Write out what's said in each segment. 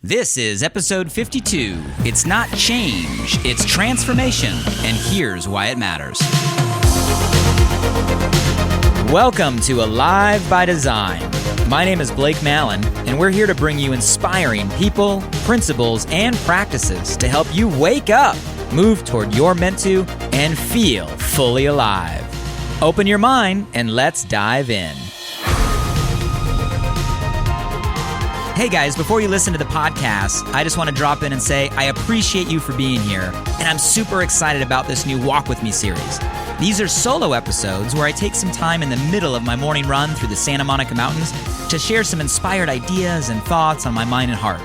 This is episode 52. It's not change, it's transformation, and here's why it matters. Welcome to Alive by Design. My name is Blake Mallon, and we're here to bring you inspiring people, principles, and practices to help you wake up, move toward your meant to, and feel fully alive. Open your mind and let's dive in. Hey guys, before you listen to the podcast, I just want to drop in and say I appreciate you for being here, and I'm super excited about this new Walk With Me series. These are solo episodes where I take some time in the middle of my morning run through the Santa Monica Mountains to share some inspired ideas and thoughts on my mind and heart.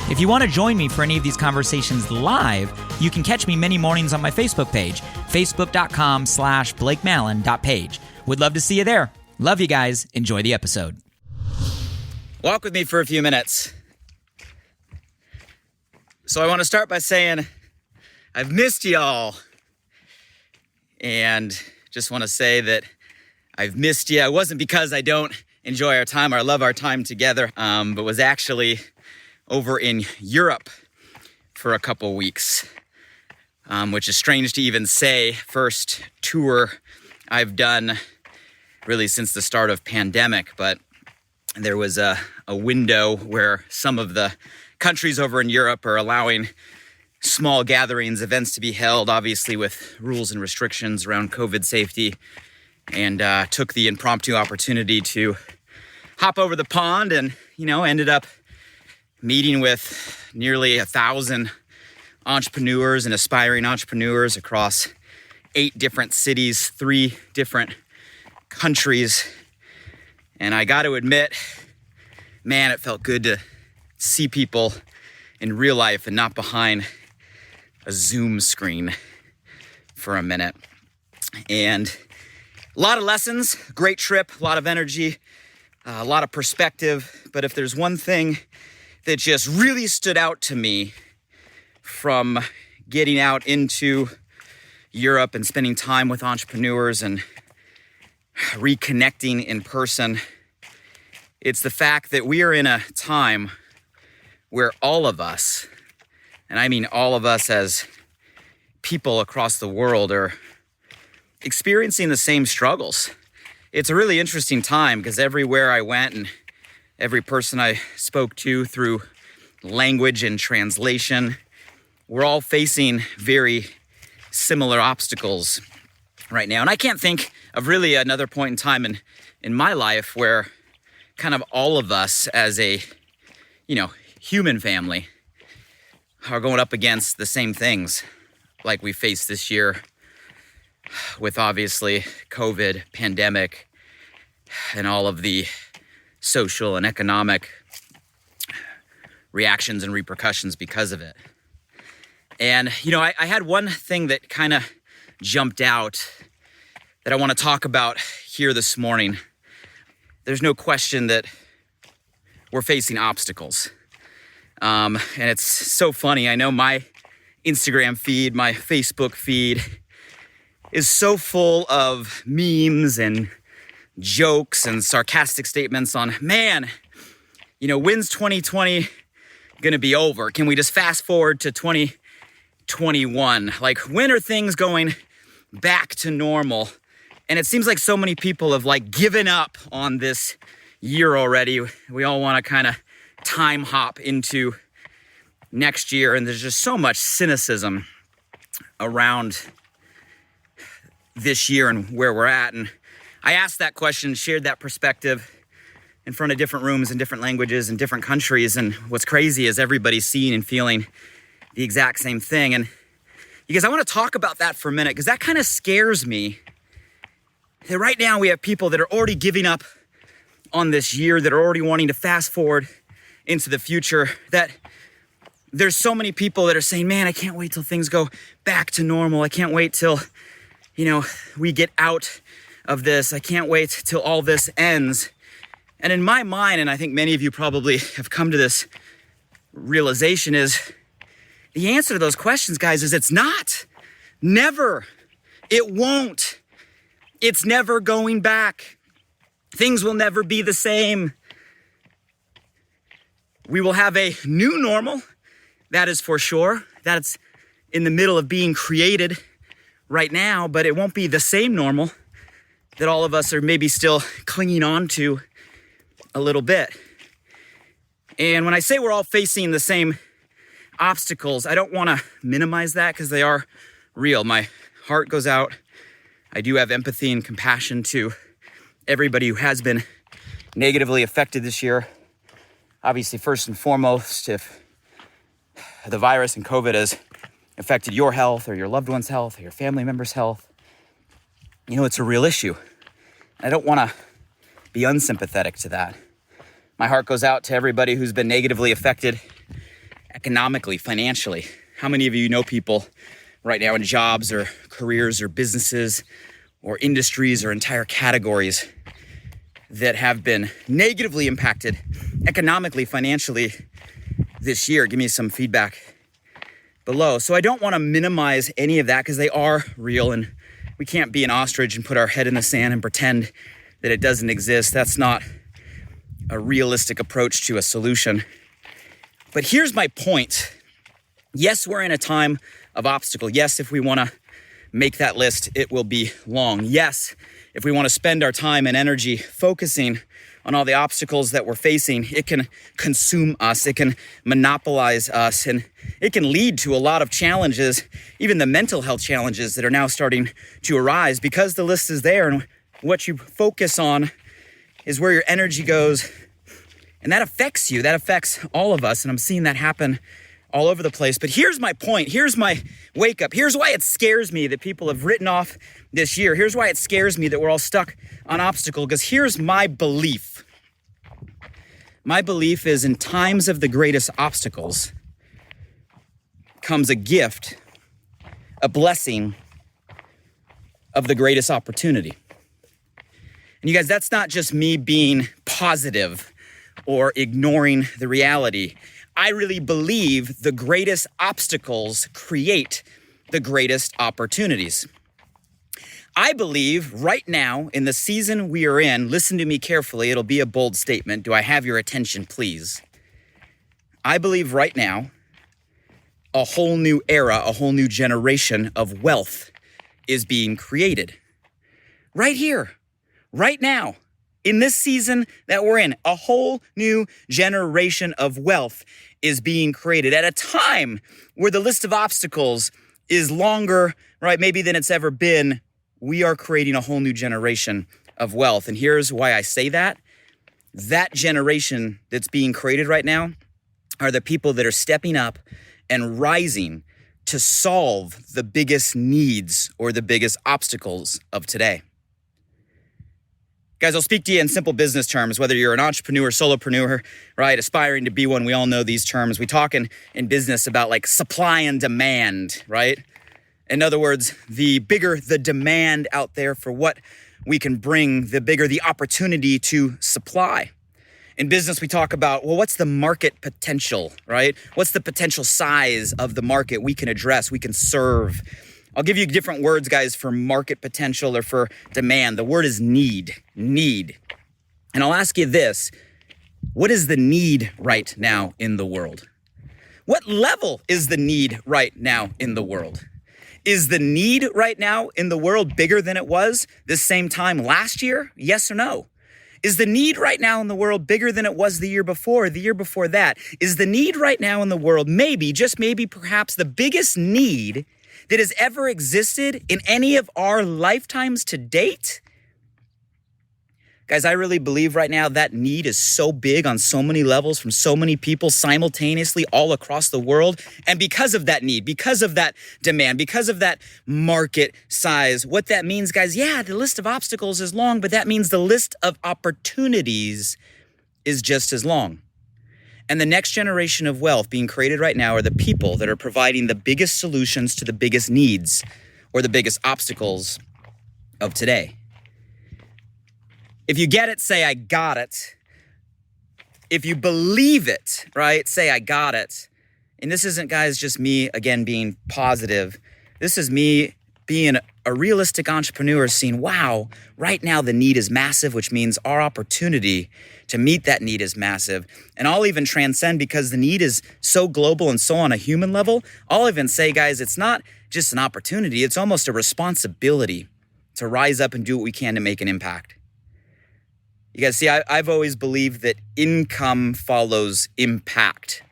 If you want to join me for any of these conversations live, you can catch me many mornings on my Facebook page, facebook.com/BlakeMallon.page. Would love to see you there. Love you guys. Enjoy the episode. Walk with me for a few minutes. So I want to start by saying I've missed y'all. And just want to say that I've missed you. It wasn't because I don't enjoy our time or I love our time together, but was actually over in Europe for a couple weeks, which is strange to even say. First tour I've done really since the start of pandemic, but there was a window where some of the countries over in Europe are allowing small gatherings, events to be held, obviously with rules and restrictions around COVID safety, and took the impromptu opportunity to hop over the pond and, ended up meeting with nearly 1,000 entrepreneurs and aspiring entrepreneurs across 8 different cities, 3 different countries. And I got to admit, man, it felt good to see people in real life and not behind a Zoom screen for a minute. And a lot of lessons, great trip, a lot of energy, a lot of perspective. But if there's one thing that just really stood out to me from getting out into Europe and spending time with entrepreneurs and reconnecting in person, it's the fact that we are in a time where all of us, and I mean all of us as people across the world, are experiencing the same struggles. It's a really interesting time because everywhere I went and every person I spoke to through language and translation, we're all facing very similar obstacles right now. And I can't think of really another point in time in my life where kind of all of us as a, human family are going up against the same things like we faced this year with obviously COVID, pandemic, and all of the social and economic reactions and repercussions because of it. And, I had one thing that kind of jumped out that I want to talk about here this morning. There's no question that we're facing obstacles. And it's so funny. I know my Instagram feed, my Facebook feed is so full of memes and jokes and sarcastic statements on, man, when's 2020 gonna be over? Can we just fast forward to 2021? Like, when are things going back to normal? And it seems like so many people have given up on this year already. We all want to kind of time hop into next year, and there's just so much cynicism around this year and where we're at. And I asked that question, shared that perspective in front of different rooms in different languages and different countries. And what's crazy is everybody's seeing and feeling the exact same thing. And because I want to talk about that for a minute, because that kind of scares me. That right now we have people that are already giving up on this year, that are already wanting to fast forward into the future, that there's so many people that are saying, man, I can't wait till things go back to normal. I can't wait till, we get out of this. I can't wait till all this ends. And in my mind, and I think many of you probably have come to this realization, is the answer to those questions, guys, is it's not. Never. It won't. It's never going back. Things will never be the same. We will have a new normal, that is for sure. That's in the middle of being created right now, but it won't be the same normal that all of us are maybe still clinging on to a little bit. And when I say we're all facing the same obstacles, I don't want to minimize that because they are real. My heart goes out. I do have empathy and compassion to everybody who has been negatively affected this year. Obviously, first and foremost, if the virus and COVID has affected your health or your loved one's health or your family member's health, you know, it's a real issue. I don't want to be unsympathetic to that. My heart goes out to everybody who's been negatively affected economically, financially. How many of you know people right now in jobs or careers or businesses or industries or entire categories that have been negatively impacted economically, financially this year? Give me some feedback below. So I don't want to minimize any of that because they are real, and we can't be an ostrich and put our head in the sand and pretend that it doesn't exist. That's not a realistic approach to a solution. But here's my point. Yes, we're in a time of obstacle. Yes, if we want to make that list, it will be long. Yes, if we want to spend our time and energy focusing on all the obstacles that we're facing, it can consume us, it can monopolize us, and it can lead to a lot of challenges, even the mental health challenges that are now starting to arise because the list is there, and what you focus on is where your energy goes, and that affects you, that affects all of us, and I'm seeing that happen all over the place. But here's my point, here's my wake up, here's why it scares me that people have written off this year, here's why it scares me that we're all stuck on obstacle, because here's my belief. My belief is in times of the greatest obstacles comes a gift, a blessing of the greatest opportunity. And you guys, that's not just me being positive or ignoring the reality. I really believe the greatest obstacles create the greatest opportunities. I believe right now in the season we are in, listen to me carefully, it'll be a bold statement. Do I have your attention, please? I believe right now a whole new era, a whole new generation of wealth is being created. Right here. Right now, in this season that we're in, a whole new generation of wealth is being created at a time where the list of obstacles is longer, right, maybe than it's ever been. We are creating a whole new generation of wealth. And here's why I say that. That generation that's being created right now are the people that are stepping up and rising to solve the biggest needs or the biggest obstacles of today. Guys, I'll speak to you in simple business terms, whether you're an entrepreneur, solopreneur, right, aspiring to be one. We all know these terms. We talk in business about like supply and demand, right? In other words, the bigger the demand out there for what we can bring, the bigger the opportunity to supply. In business, we talk about, well, what's the market potential, right? What's the potential size of the market we can address, we can serve? I'll give you different words, guys, for market potential or for demand. The word is need. And I'll ask you this. What is the need right now in the world? What level is the need right now in the world? Is the need right now in the world bigger than it was this same time last year? Yes or no? Is the need right now in the world bigger than it was the year before, the year before that? Is the need right now in the world maybe, just maybe, perhaps the biggest need that has ever existed in any of our lifetimes to date? Guys, I really believe right now that need is so big on so many levels from so many people simultaneously all across the world. And because of that need, because of that demand, because of that market size, what that means, guys, yeah, the list of obstacles is long, but that means the list of opportunities is just as long. And the next generation of wealth being created right now are the people that are providing the biggest solutions to the biggest needs or the biggest obstacles of today. If you get it, say, I got it. If you believe it, right, say, I got it. And this isn't, guys, just me, again, being positive. This is me being a realistic entrepreneur is seeing, wow, right now the need is massive, which means our opportunity to meet that need is massive. And I'll even transcend, because the need is so global and so on a human level, I'll even say, guys, it's not just an opportunity, it's almost a responsibility to rise up and do what we can to make an impact. You guys see, I've always believed that income follows impact,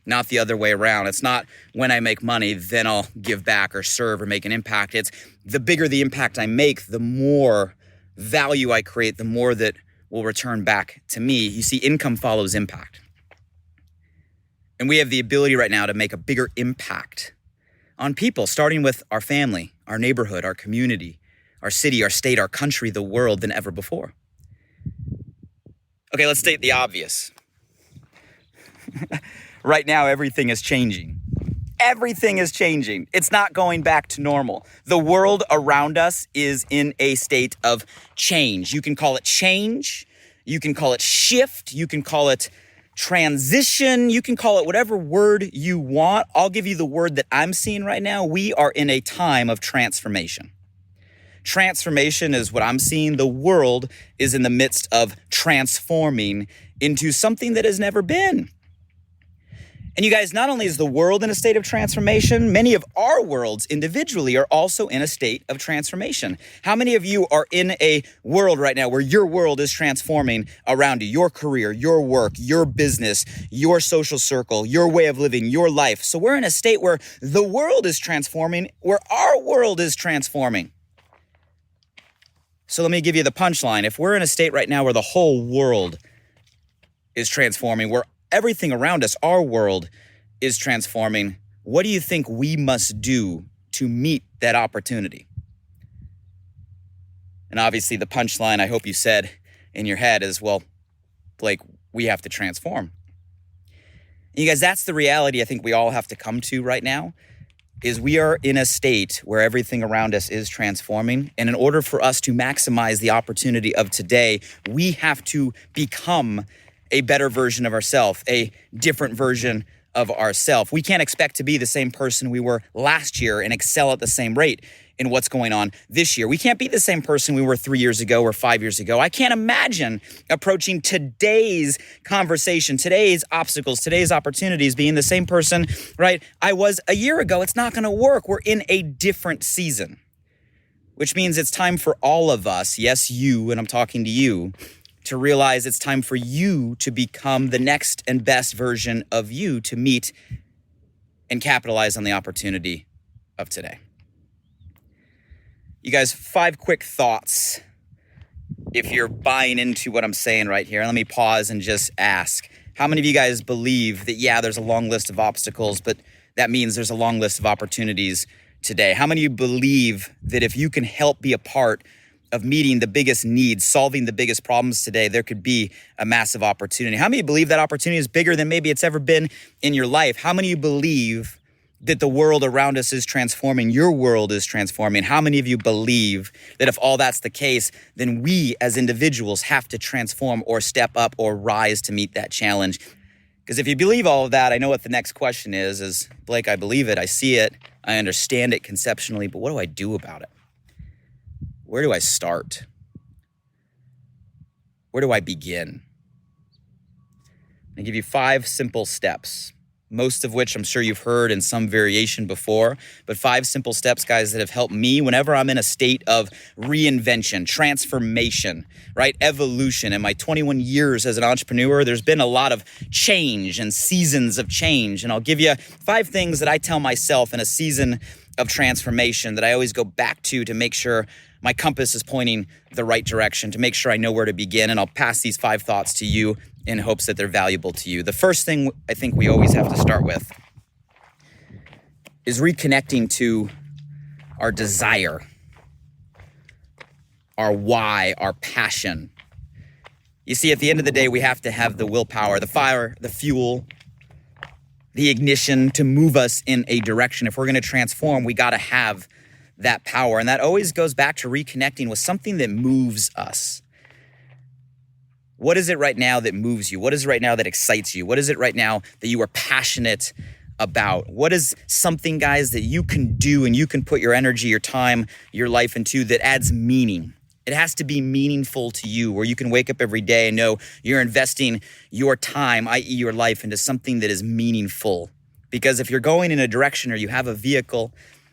not the other way around. It's not when I make money, then I'll give back or serve or make an impact. It's the bigger the impact I make, the more value I create, the more that will return back to me. You see, income follows impact. And we have the ability right now to make a bigger impact on people, starting with our family, our neighborhood, our community, our city, our state, our country, the world, than ever before. Okay, let's state the obvious. Right now, everything is changing. Everything is changing. It's not going back to normal. The world around us is in a state of change. You can call it change. You can call it shift. You can call it transition. You can call it whatever word you want. I'll give you the word that I'm seeing right now. We are in a time of transformation. Transformation is what I'm seeing. The world is in the midst of transforming into something that has never been. And you guys, not only is the world in a state of transformation, many of our worlds individually are also in a state of transformation. How many of you are in a world right now where your world is transforming around you? Your career, your work, your business, your social circle, your way of living, your life. So we're in a state where the world is transforming, where our world is transforming. So let me give you the punchline. If we're in a state right now where the whole world is transforming, where everything around us, our world, is transforming, what do you think we must do to meet that opportunity? And obviously the punchline I hope you said in your head is, well, Blake, we have to transform. And you guys, that's the reality I think we all have to come to right now, is we are in a state where everything around us is transforming. And in order for us to maximize the opportunity of today, we have to become a better version of ourselves, a different version of ourselves. We can't expect to be the same person we were last year and excel at the same rate in what's going on this year. We can't be the same person we were 3 years ago or 5 years ago. I can't imagine approaching today's conversation, today's obstacles, today's opportunities, being the same person, right, I was a year ago. It's not going to work. We're in a different season, which means it's time for all of us, yes, you, and I'm talking to you, to realize it's time for you to become the next and best version of you to meet and capitalize on the opportunity of today. You guys, 5 quick thoughts if you're buying into what I'm saying right here. Let me pause and just ask, how many of you guys believe that, yeah, there's a long list of obstacles, but that means there's a long list of opportunities today? How many of you believe that if you can help be a part of meeting the biggest needs, solving the biggest problems today, there could be a massive opportunity? How many of you believe that opportunity is bigger than maybe it's ever been in your life? How many of you believe that the world around us is transforming? Your world is transforming. How many of you believe that if all that's the case, then we as individuals have to transform or step up or rise to meet that challenge? Because if you believe all of that, I know what the next question is Blake, I believe it, I see it, I understand it conceptually, but what do I do about it? Where do I start? Where do I begin? I give you 5 simple steps, most of which I'm sure you've heard in some variation before, but 5 simple steps, guys, that have helped me whenever I'm in a state of reinvention, transformation, right? Evolution. In my 21 years as an entrepreneur, there's been a lot of change and seasons of change. And I'll give you 5 things that I tell myself in a season of transformation that I always go back to make sure my compass is pointing the right direction, to make sure I know where to begin. And I'll pass these 5 thoughts to you in hopes that they're valuable to you. The first thing I think we always have to start with is reconnecting to our desire, our why, our passion. You see, at the end of the day, we have to have the willpower, the fire, the fuel, the ignition to move us in a direction. If we're going to transform, we got to have that power. And that always goes back to reconnecting with something that moves us. What is it right now that moves you? What is it right now that excites you? What is it right now that you are passionate about? What is something, guys, that you can do and you can put your energy, your time, your life into that adds meaning? It has to be meaningful to you, where you can wake up every day and know you're investing your time, i.e. your life, into something that is meaningful. Because if you're going in a direction, or you have a vehicle,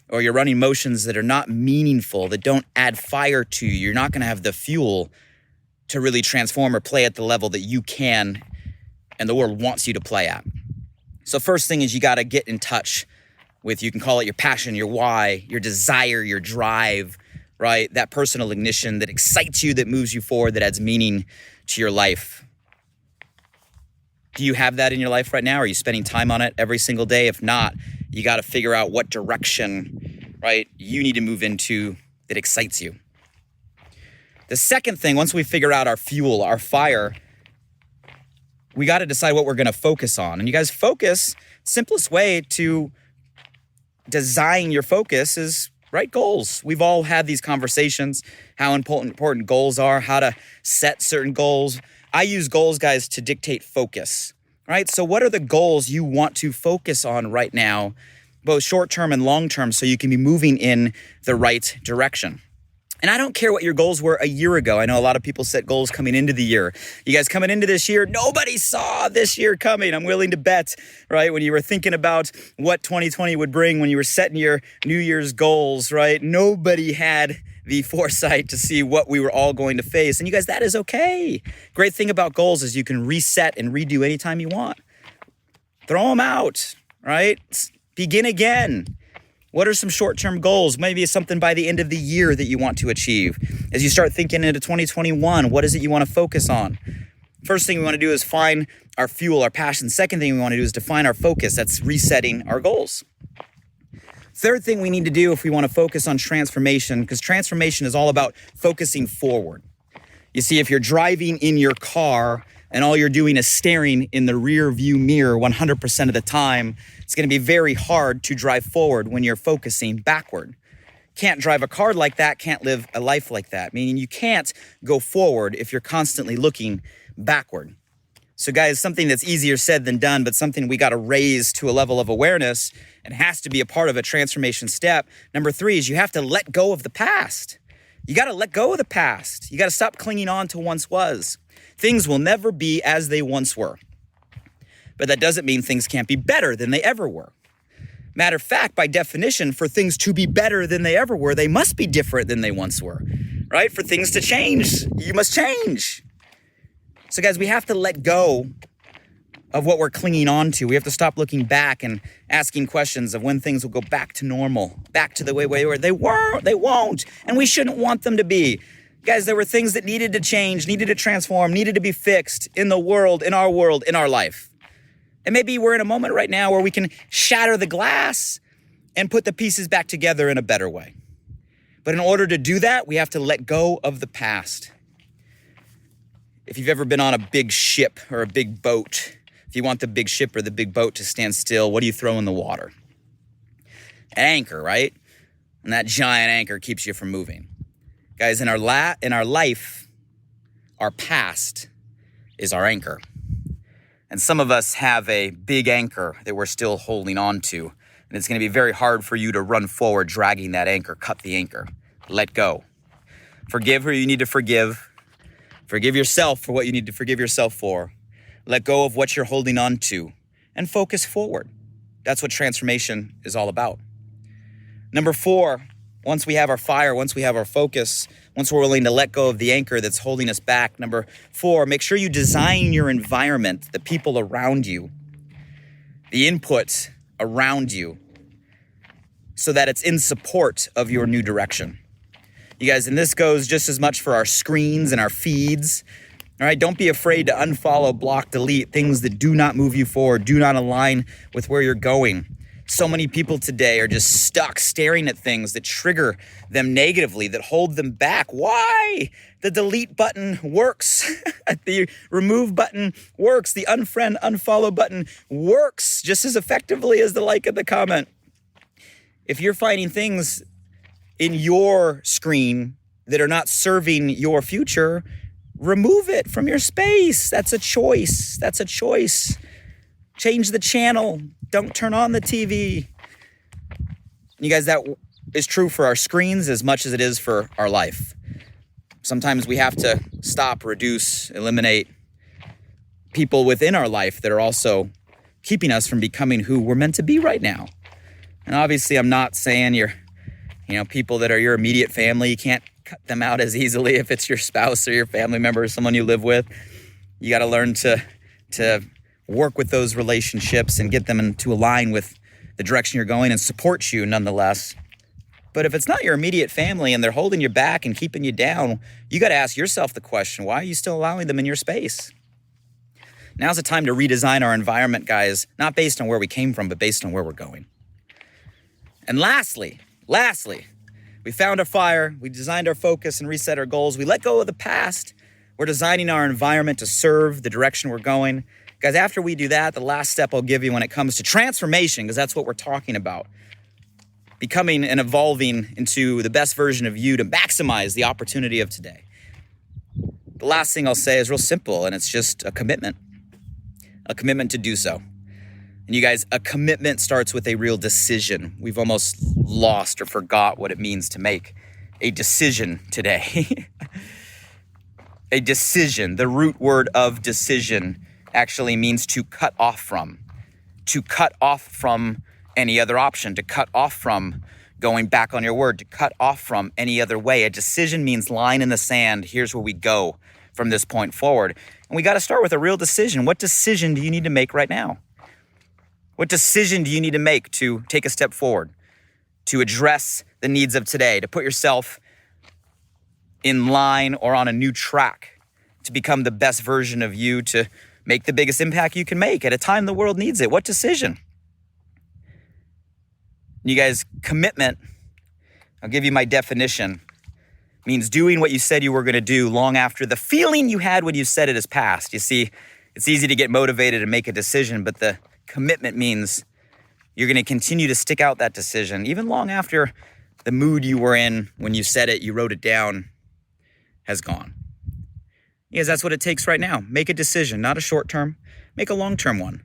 or you're running motions that are not meaningful, that don't add fire to you, you're not going to have the fuel to really transform or play at the level that you can and the world wants you to play at. So first thing is, you got to get in touch with, you can call it your passion, your why, your desire, your drive, right? That personal ignition that excites you, that moves you forward, that adds meaning to your life. Do you have that in your life right now? Are you spending time on it every single day? If not, you got to figure out what direction, right, you need to move into that excites you. The second thing, once we figure out our fuel, our fire, we got to decide what we're going to focus on. And you guys, focus, simplest way to design your focus is write goals. We've all had these conversations, how important goals are, how to set certain goals. I use goals, guys, to dictate focus, right? So what are the goals you want to focus on right now, both short-term and long-term, so you can be moving in the right direction? And I don't care what your goals were a year ago. I know a lot of people set goals coming into the year. You guys, coming into this year, nobody saw this year coming. I'm willing to bet, right? When you were thinking about what 2020 would bring, when you were setting your New Year's goals, right? Nobody had the foresight to see what we were all going to face. And you guys, that is okay. Great thing about goals is you can reset and redo anytime you want. Throw them out, right? Begin again. What are some short-term goals? Maybe it's something by the end of the year that you want to achieve. As you start thinking into 2021, what is it you want to focus on? First thing we want to do is find our fuel, our passion. Second thing we want to do is define our focus. That's resetting our goals. Third thing we need to do if we want to focus on transformation, because transformation is all about focusing forward. You see, if you're driving in your car and all you're doing is staring in the rear view mirror 100% of the time, it's going to be very hard to drive forward when you're focusing backward. Can't drive a car like that, can't live a life like that, meaning you can't go forward if you're constantly looking backward. So guys, something that's easier said than done, but something we got to raise to a level of awareness and has to be a part of a transformation step. Number 3 is you have to let go of the past. You got to let go of the past. You got to stop clinging on to once was. Things will never be as they once were. But that doesn't mean things can't be better than they ever were. Matter of fact, by definition, for things to be better than they ever were, they must be different than they once were, right? For things to change, you must change. So guys, we have to let go of what we're clinging on to. We have to stop looking back and asking questions of when things will go back to normal, back to the way they were. They won't, and we shouldn't want them to be. Guys, there were things that needed to change, needed to transform, needed to be fixed in the world, in our life. And maybe we're in a moment right now where we can shatter the glass and put the pieces back together in a better way. But in order to do that, we have to let go of the past. If you've ever been on a big ship or a big boat, if you want the big ship or the big boat to stand still, what do you throw in the water? An anchor, right? And that giant anchor keeps you from moving. Guys, in our life, our past is our anchor. And some of us have a big anchor that we're still holding on to. And it's going to be very hard for you to run forward dragging that anchor. Cut the anchor. Let go. Forgive who you need to forgive. Forgive yourself for what you need to forgive yourself for. Let go of what you're holding on to and focus forward. That's what transformation is all about. Number 4, once we have our fire, once we have our focus, once we're willing to let go of the anchor that's holding us back. Number 4, make sure you design your environment, the people around you, the input around you, so that it's in support of your new direction. You guys, and this goes just as much for our screens and our feeds. All right, don't be afraid to unfollow, block, delete things that do not move you forward, do not align with where you're going. So many people today are just stuck staring at things that trigger them negatively, that hold them back. Why? The delete button works. The remove button works. The unfriend, unfollow button works just as effectively as the like and the comment. If you're finding things in your screen that are not serving your future, remove it from your space. That's a choice. That's a choice. Change the channel. Don't turn on the TV. You guys, that is true for our screens as much as it is for our life. Sometimes we have to stop, reduce, eliminate people within our life that are also keeping us from becoming who we're meant to be right now. And obviously, I'm not saying people that are your immediate family, you can't cut them out as easily if it's your spouse or your family member or someone you live with. You got to learn to work with those relationships and get them to align with the direction you're going and support you nonetheless. But if it's not your immediate family and they're holding you back and keeping you down, you got to ask yourself the question, why are you still allowing them in your space? Now's the time to redesign our environment, guys, not based on where we came from, but based on where we're going. And lastly, we found our fire, we designed our focus and reset our goals. We let go of the past. We're designing our environment to serve the direction we're going. Guys, after we do that, the last step I'll give you when it comes to transformation, because that's what we're talking about, becoming and evolving into the best version of you to maximize the opportunity of today. The last thing I'll say is real simple, and it's just a commitment to do so. And you guys, a commitment starts with a real decision. We've almost lost or forgot what it means to make a decision today. A decision, the root word of decision actually means to cut off from any other option, to cut off from going back on your word, to cut off from any other way. A decision means line in the sand. Here's where we go from this point forward. And we got to start with a real decision. What decision do you need to make right now? What decision do you need to make to take a step forward, to address the needs of today, to put yourself in line or on a new track, to become the best version of you, to make the biggest impact you can make at a time the world needs it? What decision? You guys, commitment, I'll give you my definition, means doing what you said you were going to do long after the feeling you had when you said it has passed. You see, it's easy to get motivated and make a decision, but the commitment means you're going to continue to stick out that decision even long after the mood you were in when you said it, you wrote it down, has gone. Because that's what it takes right now. Make a decision, not a short term, make a long-term one.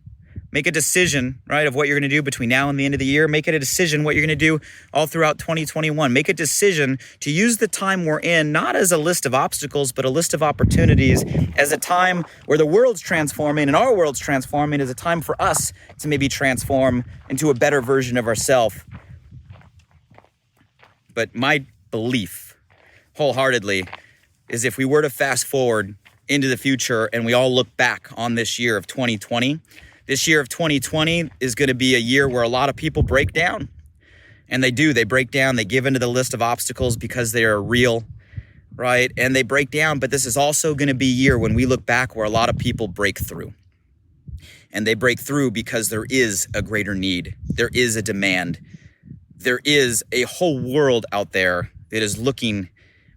Make a decision, right, of what you're going to do between now and the end of the year. Make it a decision what you're going to do all throughout 2021. Make a decision to use the time we're in not as a list of obstacles, but a list of opportunities, as a time where the world's transforming and our world's transforming, as a time for us to maybe transform into a better version of ourselves. But my belief, wholeheartedly, is if we were to fast forward into the future and we all look back on this year of 2020, this year of 2020 is going to be a year where a lot of people break down. And they break down, they give into the list of obstacles because they are real, right? And they break down, but this is also going to be a year when we look back where a lot of people break through. And they break through because there is a greater need. There is a demand. There is a whole world out there that is looking,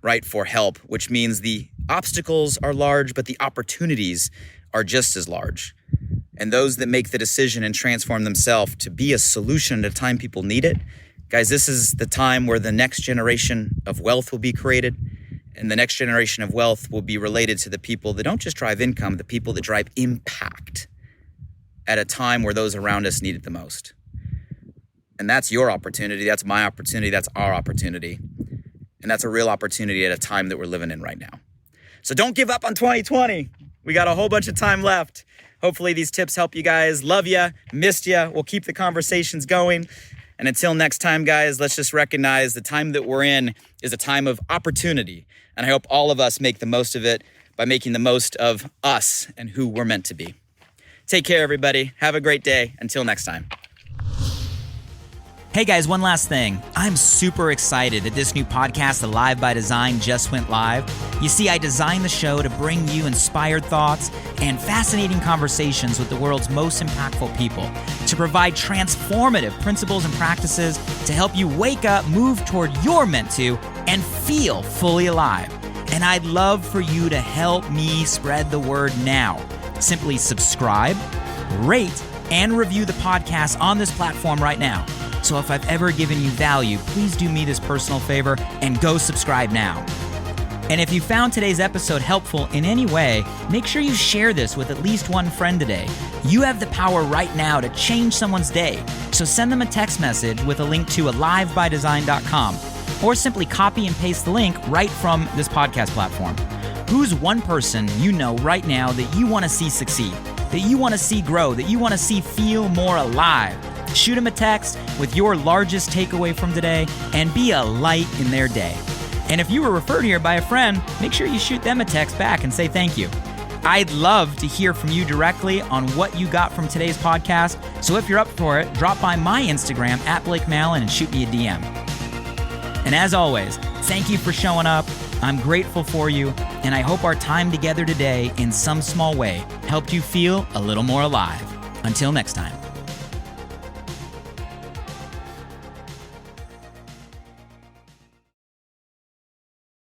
right, for help, which means the obstacles are large, but the opportunities are just as large. And those that make the decision and transform themselves to be a solution at a time people need it, guys, this is the time where the next generation of wealth will be created. And the next generation of wealth will be related to the people that don't just drive income, the people that drive impact at a time where those around us need it the most. And that's your opportunity. That's my opportunity. That's our opportunity. And that's a real opportunity at a time that we're living in right now. So don't give up on 2020. We got a whole bunch of time left. Hopefully these tips help you guys. Love ya, missed ya. We'll keep the conversations going. And until next time, guys, let's just recognize the time that we're in is a time of opportunity. And I hope all of us make the most of it by making the most of us and who we're meant to be. Take care, everybody. Have a great day. Until next time. Hey guys, one last thing. I'm super excited that this new podcast, Alive by Design, just went live. You see, I designed the show to bring you inspired thoughts and fascinating conversations with the world's most impactful people, to provide transformative principles and practices to help you wake up, move toward your meant to, and feel fully alive. And I'd love for you to help me spread the word now. Simply subscribe, rate, and review the podcast on this platform right now. So if I've ever given you value, please do me this personal favor and go subscribe now. And if you found today's episode helpful in any way, make sure you share this with at least one friend today. You have the power right now to change someone's day. So send them a text message with a link to alivebydesign.com, or simply copy and paste the link right from this podcast platform. Who's one person you know right now that you want to see succeed, that you want to see grow, that you want to see feel more alive? Shoot them a text with your largest takeaway from today and be a light in their day. And if you were referred here by a friend, make sure you shoot them a text back and say thank you. I'd love to hear from you directly on what you got from today's podcast. So if you're up for it, drop by my Instagram @BlakeMallon and shoot me a DM. And as always, thank you for showing up. I'm grateful for you, and I hope our time together today in some small way helped you feel a little more alive. Until next time.